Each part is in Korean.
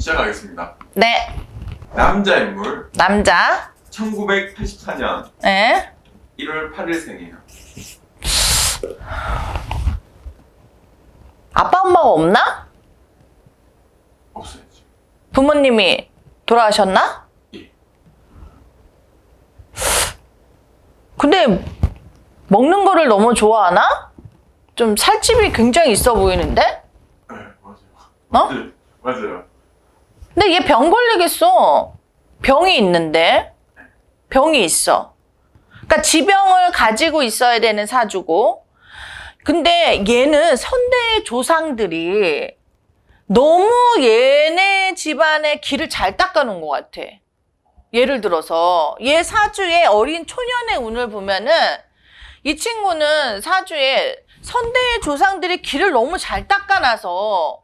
시작하겠습니다. 네. 남자 인물. 남자. 1984년 네. 1월 8일생이에요. 아빠 엄마가 없나? 없어요. 지금. 부모님이 돌아가셨나? 예. 근데 먹는 거를 너무 좋아하나? 좀 살집이 굉장히 있어 보이는데? 네, 맞아요. 어? 네, 맞아요. 근데 얘 병 걸리겠어. 병이 있는데. 병이 있어. 그러니까 지병을 가지고 있어야 되는 사주고. 근데 얘는 선대 조상들이 너무 얘네 집안의 길을 잘 닦아놓은 것 같아. 예를 들어서 얘 사주의 어린 초년의 운을 보면은 이 친구는 사주에 선대의 조상들이 길을 너무 잘 닦아놔서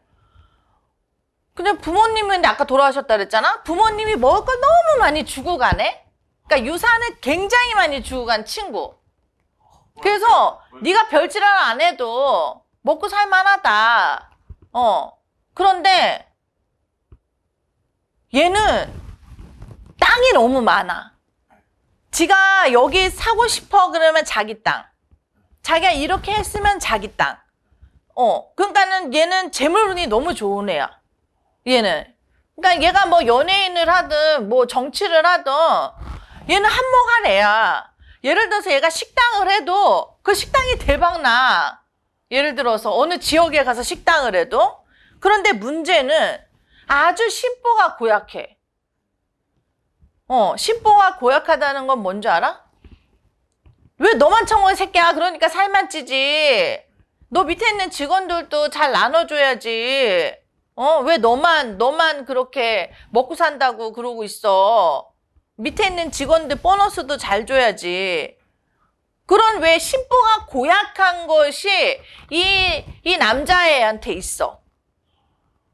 그냥 부모님은 아까 돌아가셨다 그랬잖아? 부모님이 먹을 걸 너무 많이 주고 가네? 그러니까 유산을 굉장히 많이 주고 간 친구. 그래서 네가 별짓을 안 해도 먹고 살만하다. 그런데 얘는 땅이 너무 많아. 지가 여기 사고 싶어 그러면 자기 땅. 자기가 이렇게 했으면 자기 땅. 그러니까는 얘는 재물운이 너무 좋은 애야. 얘는. 그러니까 얘가 뭐 연예인을 하든 뭐 정치를 하든 얘는 한몫한 애야. 예를 들어서 얘가 식당을 해도 그 식당이 대박나. 예를 들어서 어느 지역에 가서 식당을 해도. 그런데 문제는 아주 심보가 고약해. 심보가 고약하다는 건 뭔지 알아? 왜 너만 처먹어 새끼야? 그러니까 살만 찌지. 너 밑에 있는 직원들도 잘 나눠줘야지. 왜 너만 그렇게 먹고 산다고 그러고 있어. 밑에 있는 직원들 보너스도 잘 줘야지. 그런 왜 심보가 고약한 것이 이 남자애한테 있어.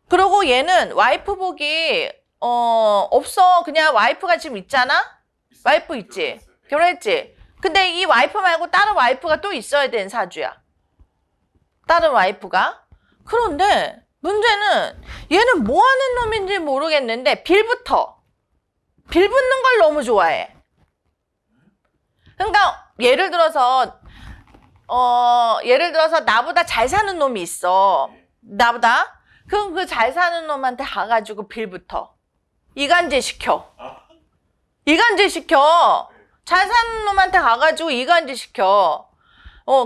그리고 얘는 와이프복이 없어. 그냥 와이프가 지금 있잖아? 와이프 있지? 결혼했지? 근데 이 와이프 말고 다른 와이프가 또 있어야 되는 사주야. 다른 와이프가. 그런데 문제는 얘는 뭐 하는 놈인지 모르겠는데 빌붙어. 빌붙는 걸 너무 좋아해. 그러니까 예를 들어서 나보다 잘 사는 놈이 있어. 나보다. 그럼 그 잘 사는 놈한테 가가지고 빌붙어. 이간질 시켜. 이간질 시켜. 잘 사는 놈한테 가가지고 이간질 시켜.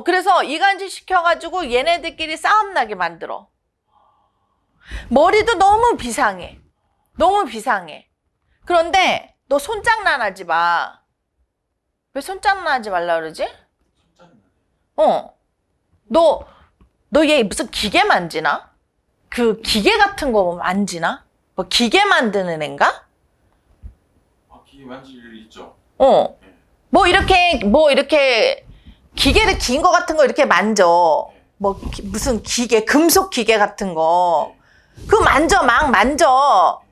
그래서 이간질 시켜가지고 얘네들끼리 싸움 나게 만들어. 머리도 너무 비상해. 너무 비상해. 그런데 너 손장난 하지 마. 왜 손장난 하지 말라 그러지? 너 얘 무슨 기계 만지나? 그 기계 같은 거 만지나? 뭐 기계 만드는 앤가? 기계 만질 일 있죠. 뭐 이렇게 기계를 긴 거 같은 거 이렇게 만져. 뭐 무슨 기계, 금속 기계 같은 거. 그거 만져, 막 만져.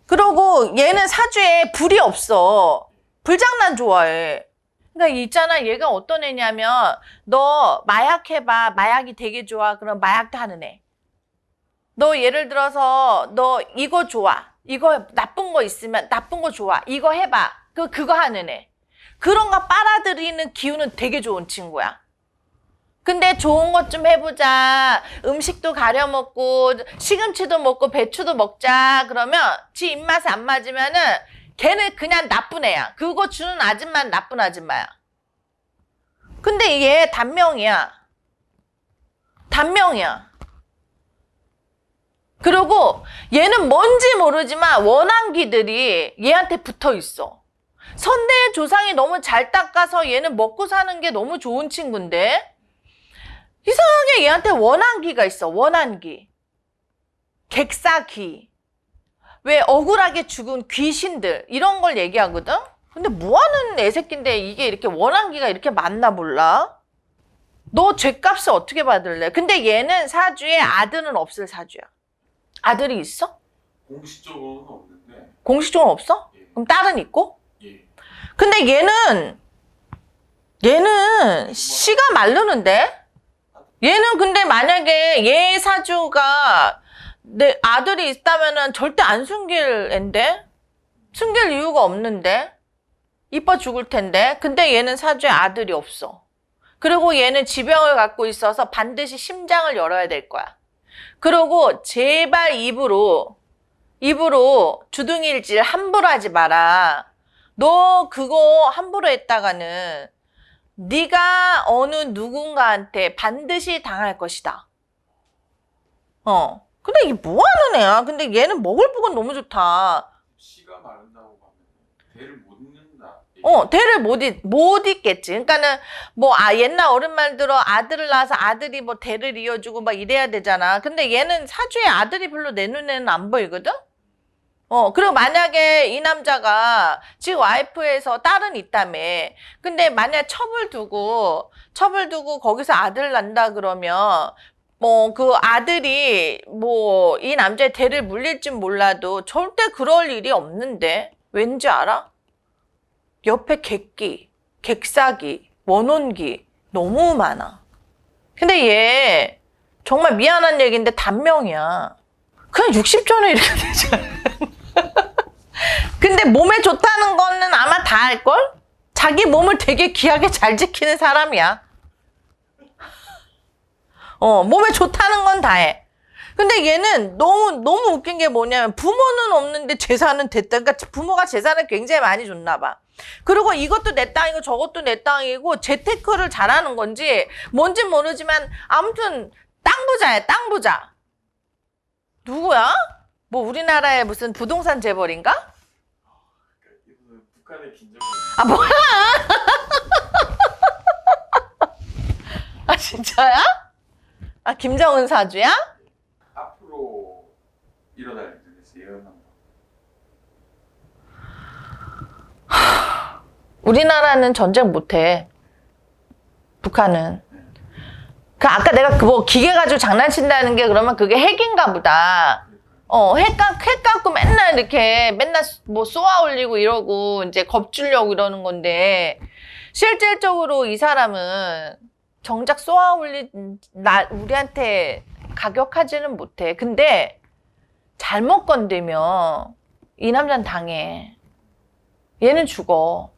그러고 얘는 사주에 불이 없어. 불장난 좋아해. 그러니까 있잖아, 얘가 어떤 애냐면 너 마약 해봐. 마약이 되게 좋아. 그럼 마약도 하는 애. 너 예를 들어서 너 이거 좋아. 이거 나쁜 거 있으면 나쁜 거 좋아. 이거 해봐. 그거 하는 애. 그런 거 빨아들이는 기운은 되게 좋은 친구야. 근데 좋은 것 좀 해보자. 음식도 가려 먹고 시금치도 먹고 배추도 먹자. 그러면 지 입맛에 안 맞으면은 걔는 그냥 나쁜 애야. 그거 주는 아줌마는 나쁜 아줌마야. 근데 얘 단명이야. 단명이야. 그리고 얘는 뭔지 모르지만 원한기들이 얘한테 붙어 있어. 선대의 조상이 너무 잘 닦아서 얘는 먹고 사는 게 너무 좋은 친구인데 이상하게 얘한테 원한기가 있어. 원한기. 객사귀. 왜 억울하게 죽은 귀신들 이런 걸 얘기하거든? 근데 뭐하는 애새끼인데 이게 이렇게 원한기가 이렇게 많나 몰라? 너 죗값을 어떻게 받을래? 근데 얘는 사주에 아들은 없을 사주야. 아들이 있어? 공식적으로는 없는데. 공식적으로 없어? 예. 그럼 딸은 있고? 예. 근데 얘는 씨가 마르는데? 얘는 근데 만약에 얘 사주가 내 아들이 있다면은 절대 안 숨길 앤데? 숨길 이유가 없는데? 이뻐 죽을 텐데? 근데 얘는 사주에 아들이 없어. 그리고 얘는 지병을 갖고 있어서 반드시 심장을 열어야 될 거야. 그리고 제발 입으로 주둥이일질 함부로 하지 마라. 너 그거 함부로 했다가는 네가 어느 누군가한테 반드시 당할 것이다. 근데 이게 뭐 하는 애야? 근데 얘는 먹을 복은 너무 좋다. 씨가 마른다고 하면 대를 못 잇는다. 대를 못 잇겠지. 그러니까는 옛날 어른 말대로 아들을 낳아서 아들이 뭐 대를 이어주고 막 이래야 되잖아. 근데 얘는 사주에 아들이 별로 내 눈에는 안 보이거든? 그리고 만약에 이 남자가 지금 와이프에서 딸은 있다며. 근데 만약 첩을 두고 거기서 아들 난다 그러면 그 아들이 이 남자의 대를 물릴진 몰라도 절대 그럴 일이 없는데. 왠지 알아? 옆에 객기, 객사기, 원혼기 너무 많아. 근데 얘 정말 미안한 얘기인데 단명이야. 그냥 60전에 이렇게 되잖아. 근데 몸에 좋다는 거는 아마 다 알걸? 자기 몸을 되게 귀하게 잘 지키는 사람이야. 몸에 좋다는 건 다 해. 근데 얘는 너무 웃긴 게 뭐냐면 부모는 없는데 재산은 됐다. 그러니까 부모가 재산을 굉장히 많이 줬나 봐. 그리고 이것도 내 땅이고 저것도 내 땅이고 재테크를 잘하는 건지 뭔지 모르지만 아무튼 땅 부자야, 땅 부자. 누구야? 우리나라의 무슨 부동산 재벌인가? 이거는 북한의 김정은. 아, 뭐야? 아, 진짜야? 아, 김정은 사주야? 앞으로 일어날 일에 대해서 예언한다. 우리나라는 전쟁 못해. 북한은. 아까 내가 기계 가지고 장난친다는 게 그러면 그게 핵인가 보다. 핵 갖고 맨날 쏘아 올리고 이러고 이제 겁주려고 이러는 건데, 실질적으로 이 사람은 정작 쏘아 우리한테 가격하지는 못해. 근데 잘못 건들면 이 남자는 당해. 얘는 죽어.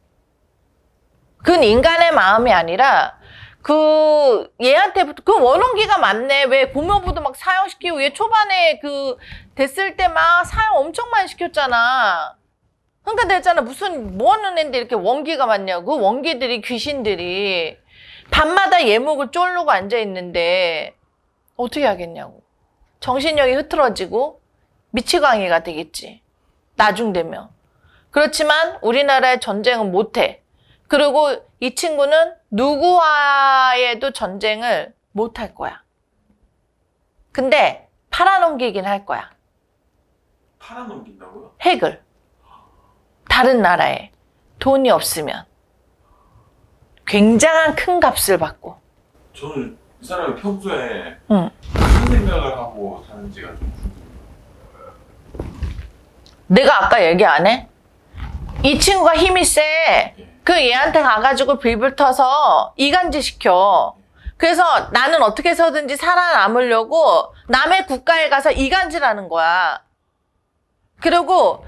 그건 인간의 마음이 아니라 얘한테부터 원혼기가 많네. 왜 고모부도 막 사형시키고 얘 초반에 됐을 때 막 사형 엄청 많이 시켰잖아. 그러니까 내가 무슨 뭐 하는 애인데 이렇게 원기가 많냐고. 원기들이 귀신들이 밤마다 예목을 쫄르고 앉아 있는데 어떻게 하겠냐고. 정신력이 흐트러지고 미치광이가 되겠지. 나중 되면. 그렇지만 우리나라의 전쟁은 못해. 그리고 이 친구는 누구와에도 전쟁을 못 할 거야. 근데 팔아넘기긴 할 거야. 팔아넘긴다고요? 핵을. 다른 나라에. 돈이 없으면. 굉장한 큰 값을 받고. 저는 이 사람이 평소에 응. 무슨 생각을 하고 사는지가 좀 궁금해요. 내가 아까 얘기 안 해? 이 친구가 힘이 세. 얘한테 가가지고 빌불 터서 이간질 시켜. 그래서 나는 어떻게 해서든지 살아남으려고 남의 국가에 가서 이간질하는 거야. 그리고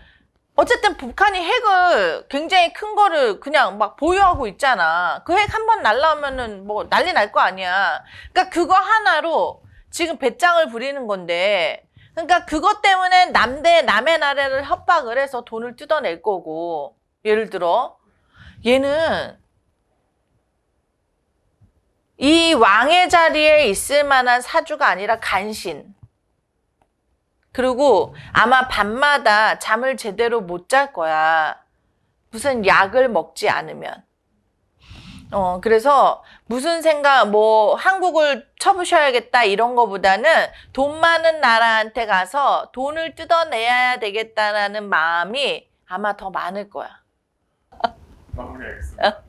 어쨌든 북한이 핵을 굉장히 큰 거를 그냥 막 보유하고 있잖아. 그 핵 한 번 날라오면은 난리 날 거 아니야. 그러니까 그거 하나로 지금 배짱을 부리는 건데, 그러니까 그것 때문에 남의 나라를 협박을 해서 돈을 뜯어낼 거고. 예를 들어 얘는 이 왕의 자리에 있을 만한 사주가 아니라 간신. 그리고 아마 밤마다 잠을 제대로 못 잘 거야. 무슨 약을 먹지 않으면. 그래서 무슨 생각, 한국을 쳐부셔야겠다 이런 거보다는 돈 많은 나라한테 가서 돈을 뜯어내야 되겠다라는 마음이 아마 더 많을 거야. 마무리하겠습니다.